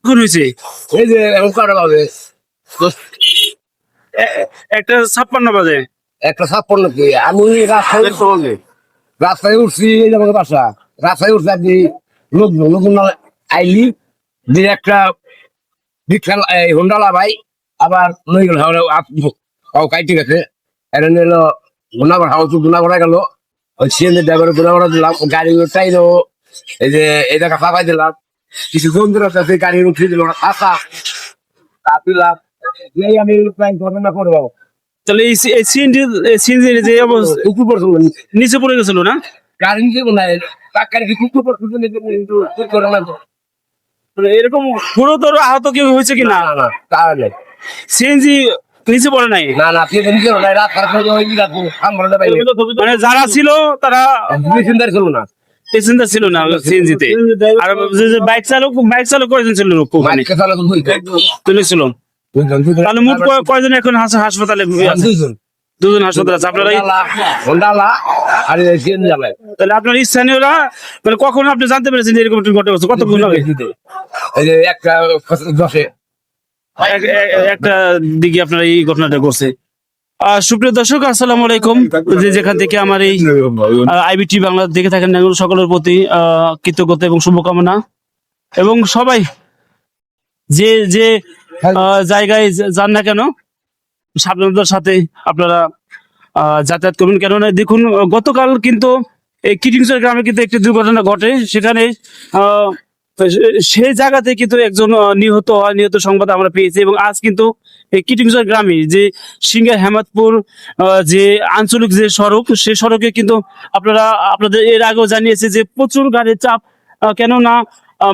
কোন হয়েছে এই যে এখন কাটা বাজে একটা 56 বাজে। একটা ছাপ্পন নাকি আমি রাস্তায় উঠছি এই যে আমাকে বাসা রাস্তায় উঠছি আপনি লোকজন লোকজন আইলি যে একটা রিক্সা হোন্ডালা ভাই আবার নই গেল কাইটি গেছে এটা নিল গুনাগড় হাউস গুনাগড়া গেল ওই সিএনজি ড্রাইভারের গুনাগড়া দিলাম গাড়ি টাইলো এই যে এই জায়গা ফাঁকাই দিলাম কিছু বন্ধুরা আছে গাড়ি উঠিয়ে দিল ফাঁকা তা দিলাম এই আমি প্রায় ঘটনা করবো তাহলে এই সিএনজি যে অবস্থা কুকুর পড়ছিল নিচে পড়ে গেছিল না? গাড়ি নিচে নাই গাড়ি কুকুর পড়ছিল কিন্তু করে না তো মানে এরকম গুরুতর আহত কেউ হয়েছে কি না? না না তা নেই সিএনজি নিচে পড়ে নাই? না না তুই নিচে নাই রাত খারাপ হয়ে ওই রাত আমরা পাইলে মানে যারা ছিল তারা চিন্তা ছিল না পেসেঞ্জার ছিল না সিএনজিতে। আর বাইক চালক কয়জন ছিল ওখানে মাইকে চালা তো ছিল? তাহলে মোট কয়জন এখন হাসপাতালে আছে? দুজন হাসপাতালে আছে। আপনারা হোন্ডালা আর সিএন জ্বালায় তাহলে আপনার স্থানীয়রা মানে কখন আপনি জানতে পেরেছেন যে এরকম একটা ঘটনা ঘটছে? কতক্ষণ আগে? এই যে একটা 10-এ একটা দিকে আপনার এই ঘটনাটা ঘটছে। সুপ্রিয় দর্শক আসসালামু আলাইকুম, যে যেখান থেকে আমার এই আইবিটি বাংলা দেখে থাকেন সকলের প্রতি কৃতজ্ঞতা এবং শুভকামনা, এবং সবাই যে যে জায়গায় যান না কেন সাবধানতার সাথে আপনারা যাতায়াত করবেন। কেননা দেখুন গতকাল কিন্তু এই কিটিংসর গ্রামে কিন্তু একটি দুর্ঘটনা ঘটে, সেখানে সেই জায়গাতে কিন্তু একজন নিহত সংবাদ আমরা পেয়েছি। এবং আজ কিন্তু এই কিটিংসর গ্রামে যে সিঙ্গার হেমাদপুর যে আঞ্চলিক যে সড়ক, সেই সড়কে কিন্তু আপনাদের এর আগেও জানিয়েছে যে প্রচুর গাড়ির চাপ। কেননা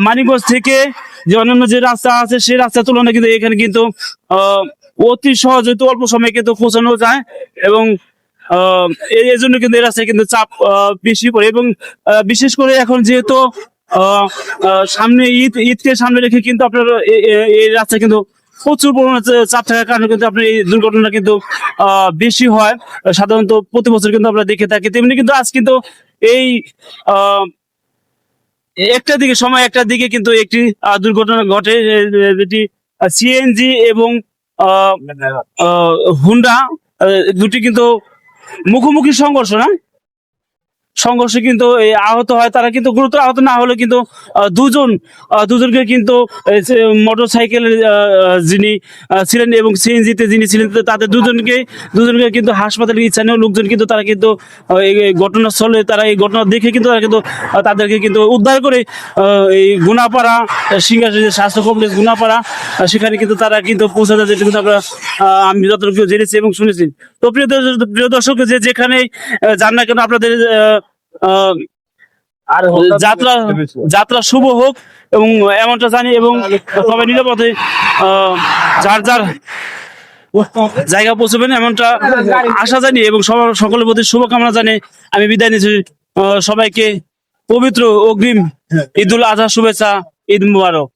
মানিকগঞ্জ থেকে যে অন্যান্য যে রাস্তা আছে সেই রাস্তার তুলনায় কিন্তু এখানে কিন্তু অতি সহজে অল্প সময়ে কিন্তু পৌঁছানো যায়, এবং এই জন্য কিন্তু এই রাস্তায় কিন্তু চাপ বেশি পড়ে। এবং বিশেষ করে এখন যেহেতু সামনে ঈদকে সামনে রেখে কিন্তু আপনার এই রাস্তায় কিন্তু প্রচুর পরিমাণে চাপ থাকার কারণে কিন্তু আপনার এই দুর্ঘটনা কিন্তু বেশি হয়। সাধারণত প্রতি বছর কিন্তু আমরা দেখে থাকি। তেমনি কিন্তু আজ কিন্তু এই একটার দিকে কিন্তু একটি দুর্ঘটনা ঘটে, যেটি সিএনজি এবং হুন্ডা দুটি কিন্তু মুখোমুখি সংঘর্ষে কিন্তু আহত হয় তারা। কিন্তু গুরুতর আহত না হলে কিন্তু দুজনকে কিন্তু মোটর সাইকেলের যিনি ছিলেন এবং সিএনজিতে যিনি ছিলেন তাদের দুজনকে কিন্তু হাসপাতালে স্থানীয় লোকজন কিন্তু তারা কিন্তু এই ঘটনাস্থলে তারা এই ঘটনা দেখে কিন্তু তারা কিন্তু তাদেরকে কিন্তু উদ্ধার করে এই গুনাপাড়া সিঙ্গার স্বাস্থ্য কমপ্লেক্স গুনাপাড়া সেখানে কিন্তু তারা কিন্তু পৌঁছাতে যেতে কিন্তু আমরা আমি যতটুকু জেনেছি এবং শুনেছি। তো প্রিয় দর্শক যে যেখানে যান না কেন আপনাদের যাত্রা শুভ হোক এবং এমনটা জানি, এবং সবাই নিরাপদে যার জায়গা পৌঁছবেন এমনটা আশা জানি, এবং সকলের প্রতি শুভকামনা জানি আমি বিদায় নিচ্ছি। সবাইকে পবিত্র অগ্রিম ঈদুল আজহা শুভেচ্ছা, ঈদ মুবারক।